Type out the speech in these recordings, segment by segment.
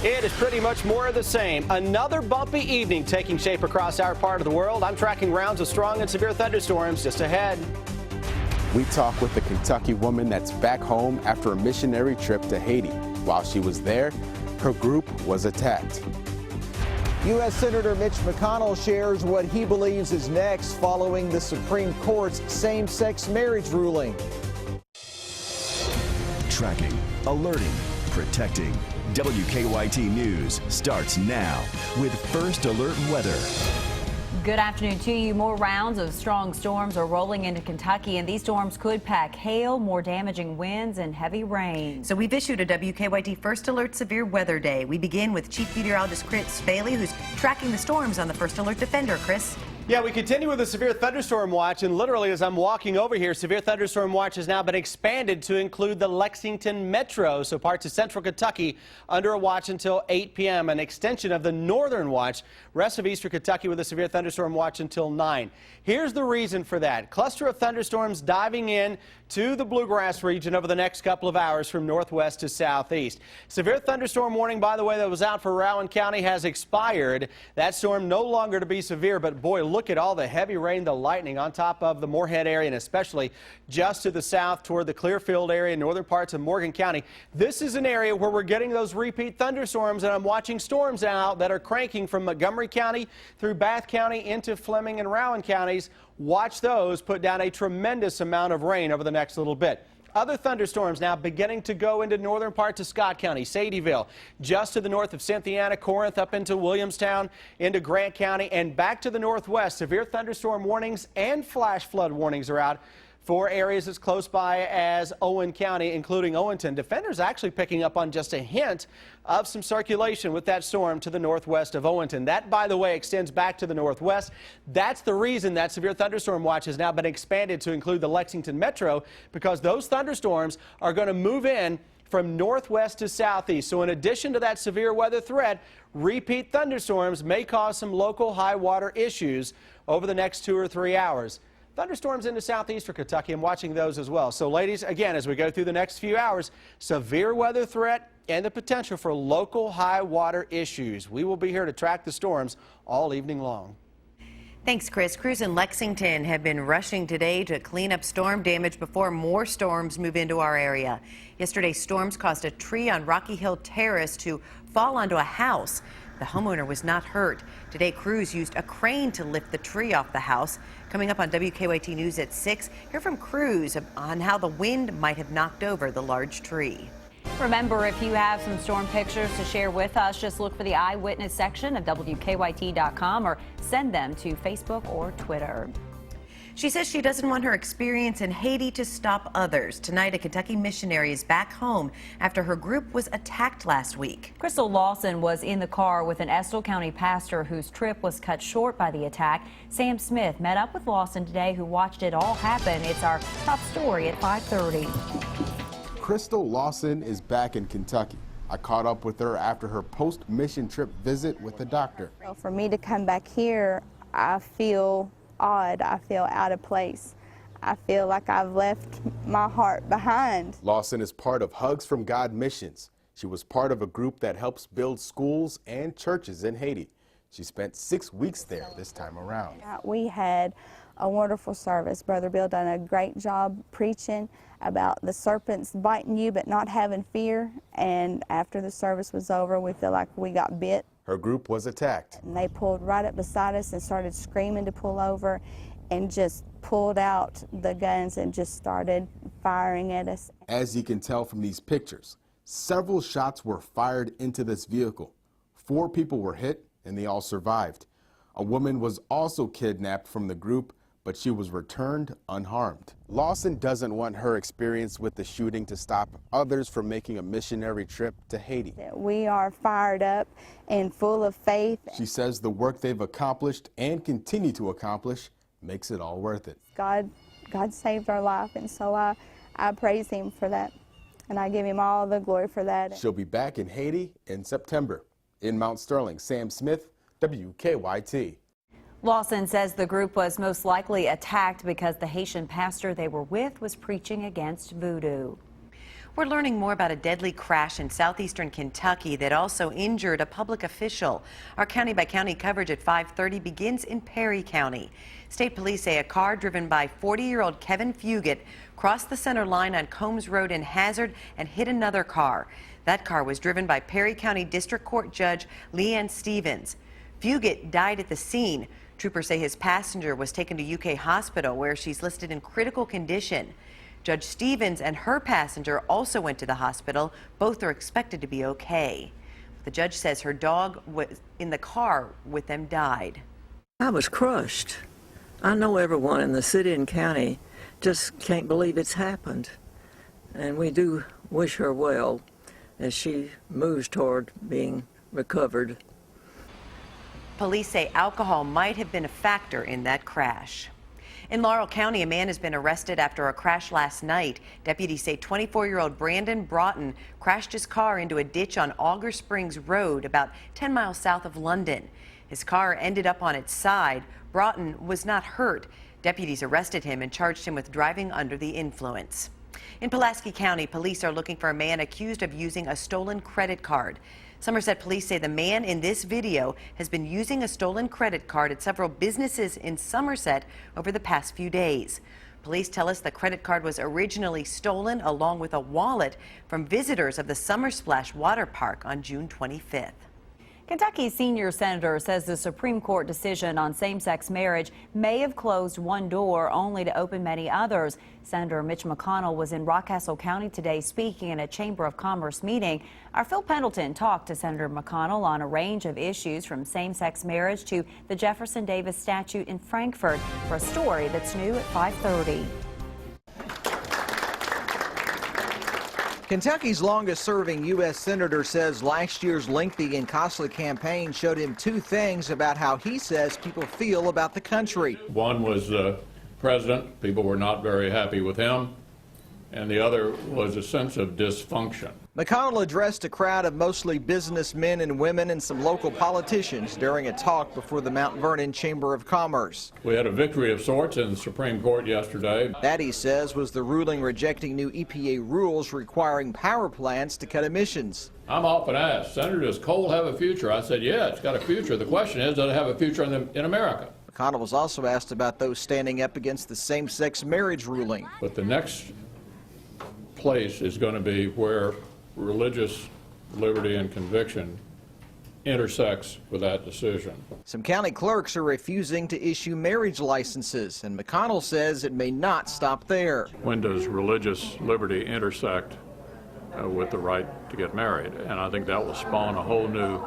It is pretty much more of the same. Another bumpy evening taking shape across our part of the world. I'm tracking rounds of strong and severe thunderstorms just ahead. We talk with a Kentucky woman that's back home after a missionary trip to Haiti. While she was there, her group was attacked. U.S. Senator Mitch McConnell shares what he believes is next following the Supreme Court's same-sex marriage ruling. Tracking, alerting, protecting. WKYT News starts now with First Alert Weather. Good afternoon to you. More rounds of strong storms are rolling into Kentucky, and these storms could pack hail, more damaging winds, and heavy rain. So we've issued a WKYT First Alert Severe Weather Day. We begin with Chief Meteorologist Chris Bailey, who's tracking the storms on the First Alert Defender. Chris? Yeah, we continue with the severe thunderstorm watch, and literally as I'm walking over here, severe thunderstorm watch has now been expanded to include the Lexington metro, so parts of central Kentucky under a watch until 8 p.m. An extension of the northern watch, rest of eastern Kentucky with a severe thunderstorm watch until 9. Here's the reason for that. Cluster of thunderstorms diving in to the bluegrass region over the next couple of hours from northwest to southeast. Severe thunderstorm warning, by the way, that was out for Rowan County has expired. That storm no longer to be severe, but boy, look at all the heavy rain, the lightning on top of the Moorhead area, and especially just to the south toward the Clearfield area, northern parts of Morgan County. This is an area where we're getting those repeat thunderstorms, and I'm watching storms now that are cranking from Montgomery County through Bath County into Fleming and Rowan counties. Watch those put down a tremendous amount of rain over the next little bit. Other thunderstorms now beginning to go into northern parts of Scott County, Sadieville, just to the north of Cynthiana, Corinth, up into Williamstown, into Grant County, and back to the northwest. Severe thunderstorm warnings and flash flood warnings are out for areas as close by as Owen County, including Owenton. Defenders actually picking up on just a hint of some circulation with that storm to the northwest of Owenton. That, by the way, extends back to the northwest. That's the reason that severe thunderstorm watch has now been expanded to include the Lexington metro, because those thunderstorms are going to move in from northwest to southeast. So in addition to that severe weather threat, repeat thunderstorms may cause some local high water issues over the next 2 or 3 hours. Thunderstorms into southeastern Kentucky, I'm watching those as well. So ladies, again, as we go through the next few hours, severe weather threat and the potential for local high water issues. We will be here to track the storms all evening long. Thanks, Chris. Crews in Lexington have been rushing today to clean up storm damage before more storms move into our area. Yesterday, storms caused a tree on Rocky Hill Terrace to fall onto a house. The homeowner was not hurt. Today, crews used a crane to lift the tree off the house. Coming up on WKYT News at 6, hear from crews on how the wind might have knocked over the large tree. Remember, if you have some storm pictures to share with us, just look for the eyewitness section of WKYT.com or send them to Facebook or Twitter. She says she doesn't want her experience in Haiti to stop others. Tonight, a Kentucky missionary is back home after her group was attacked last week. Crystal Lawson was in the car with an Estill County pastor whose trip was cut short by the attack. Sam Smith met up with Lawson today, who watched it all happen. It's our top story at 5:30. Crystal Lawson is back in Kentucky. I caught up with her after her post-mission trip visit with the doctor. Well, for me to come back here, I feel odd. I feel out of place. I feel like I've left my heart behind. Lawson is part of Hugs from God Missions. She was part of a group that helps build schools and churches in Haiti. She spent 6 weeks there this time around. We had a wonderful service. Brother Bill done a great job preaching about the serpents biting you but not having fear. And after the service was over, we feel like we got bit. Her group was attacked. And they pulled right up beside us and started screaming to pull over and just pulled out the guns and just started firing at us. As you can tell from these pictures, several shots were fired into this vehicle. 4 people were hit and they all survived. A woman was also kidnapped from the group, but she was returned unharmed. Lawson doesn't want her experience with the shooting to stop others from making a missionary trip to Haiti. We are fired up and full of faith. She says the work they've accomplished and continue to accomplish makes it all worth it. God saved our life, and so I praise him for that, and I give him all the glory for that. She'll be back in Haiti in September. In Mount Sterling, Sam Smith, WKYT. Lawson says the group was most likely attacked because the Haitian pastor they were with was preaching against voodoo. We're learning more about a deadly crash in southeastern Kentucky that also injured a public official. Our county-by-county coverage at 5:30 begins in Perry County. State police say a car driven by 40-year-old Kevin Fugit crossed the center line on Combs Road in Hazard and hit another car. That car was driven by Perry County District Court Judge Leanne Stevens. Fugit died at the scene. Troopers say his passenger was taken to UK Hospital, where she's listed in critical condition. Judge Stevens and her passenger also went to the hospital. Both are expected to be okay. The judge says her dog was in the car with them died. I was crushed. I know everyone in the city and county just can't believe it's happened. And we do wish her well as she moves toward being recovered. Police say alcohol might have been a factor in that crash. In Laurel County, a man has been arrested after a crash last night. Deputies say 24-year-old Brandon Broughton crashed his car into a ditch on Auger Springs Road, about 10 miles south of London. His car ended up on its side. Broughton was not hurt. Deputies arrested him and charged him with driving under the influence. In Pulaski County, police are looking for a man accused of using a stolen credit card. Somerset police say the man in this video has been using a stolen credit card at several businesses in Somerset over the past few days. Police tell us the credit card was originally stolen along with a wallet from visitors of the Summer Splash Water Park on June 25th. Kentucky's senior senator says the Supreme Court decision on same-sex marriage may have closed one door only to open many others. Senator Mitch McConnell was in Rockcastle County today speaking in a Chamber of Commerce meeting. Our Phil Pendleton talked to Senator McConnell on a range of issues from same-sex marriage to the Jefferson Davis statute in Frankfort for a story that's new at 5:30. Kentucky's longest-serving U.S. senator says last year's lengthy and costly campaign showed him two things about how he says people feel about the country. One was the president. People were not very happy with him. And the other was a sense of dysfunction. McConnell addressed a crowd of mostly businessmen and women and some local politicians during a talk before the Mount Vernon Chamber of Commerce. We had a victory of sorts in the Supreme Court yesterday. That, he says, was the ruling rejecting new EPA rules requiring power plants to cut emissions. I'm often asked, Senator, does coal have a future? I said, yeah, it's got a future. The question is, does it have a future in America? McConnell was also asked about those standing up against the same-sex marriage ruling. But the next place is going to be where religious liberty and conviction intersects with that decision. Some county clerks are refusing to issue marriage licenses, and McConnell says it may not stop there. When does religious liberty intersect with the right to get married? And I think that will spawn a whole new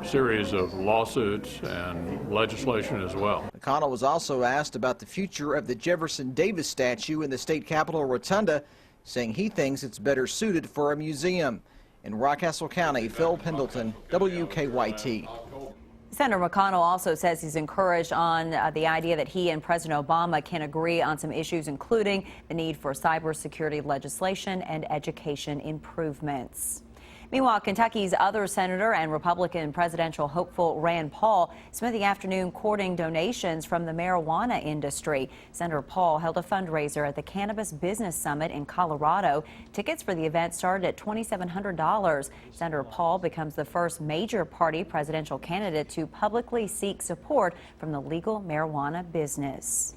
series of lawsuits and legislation as well. McConnell was also asked about the future of the Jefferson Davis statue in the state capitol rotunda, saying he thinks it's better suited for a museum. In Rockcastle County, Phil Pendleton, WKYT. Senator McConnell also says he's encouraged on the idea that he and President Obama can agree on some issues, including the need for cybersecurity legislation and education improvements. Meanwhile, Kentucky's other senator and Republican presidential hopeful Rand Paul spent the afternoon courting donations from the marijuana industry. Senator Paul held a fundraiser at the Cannabis Business Summit in Colorado. Tickets for the event started at $2,700. Senator Paul becomes the first major party presidential candidate to publicly seek support from the legal marijuana business.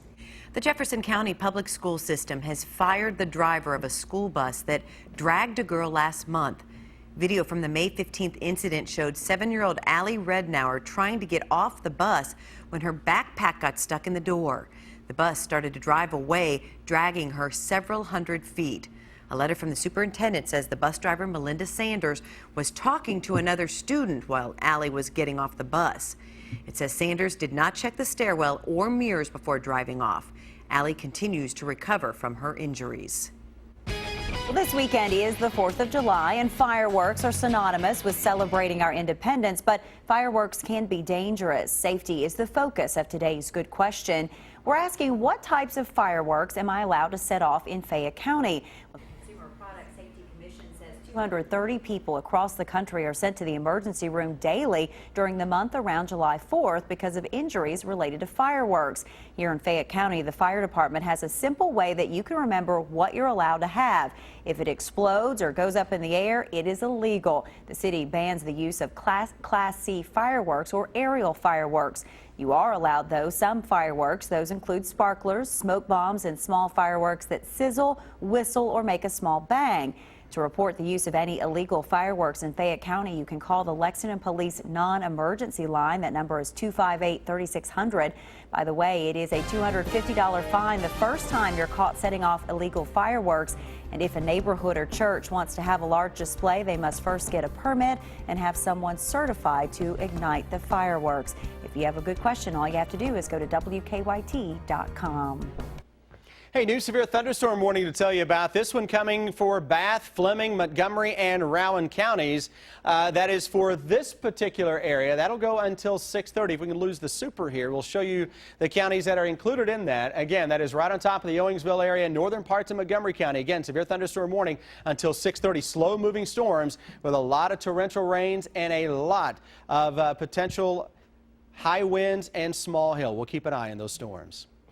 The Jefferson County Public School System has fired the driver of a school bus that dragged a girl last month. Video from the May 15th incident showed 7-year-old Allie Rednauer trying to get off the bus when her backpack got stuck in the door. The bus started to drive away, dragging her several hundred feet. A letter from the superintendent says the bus driver, Melinda Sanders, was talking to another student while Allie was getting off the bus. It says Sanders did not check the stairwell or mirrors before driving off. Allie continues to recover from her injuries. Well, this weekend is the 4th of July, and fireworks are synonymous with celebrating our independence, but fireworks can be dangerous. Safety is the focus of today's Good Question. We're asking, what types of fireworks am I allowed to set off in Fayette County? The Consumer Product Safety Commission says 230 people across the country are sent to the emergency room daily during the month around July 4th because of injuries related to fireworks. Here in Fayette County, the fire department has a simple way that you can remember what you're allowed to have. If it explodes or goes up in the air, it is illegal. The city bans the use of Class C fireworks or aerial fireworks. You are allowed, though, some fireworks. Those include sparklers, smoke bombs, and small fireworks that sizzle, whistle, or make a small bang. To report the use of any illegal fireworks in Fayette County, you can call the Lexington Police non-emergency line. That number is 258-3600. By the way, it is a $250 fine the first time you're caught setting off illegal fireworks. And if a neighborhood or church wants to have a large display, they must first get a permit and have someone certified to ignite the fireworks. If you have a good question, all you have to do is go to WKYT.com. Hey, new severe thunderstorm warning to tell you about. This one coming for Bath, Fleming, Montgomery, and Rowan counties. That is for this particular area. That'll go until 6:30. If we can lose the super here, we'll show you the counties that are included in that. Again, that is right on top of the Owensville area, northern parts of Montgomery County. Again, severe thunderstorm warning until 6:30. Slow-moving storms with a lot of torrential rains and a lot of potential high winds and small hail. We'll keep an eye on those storms.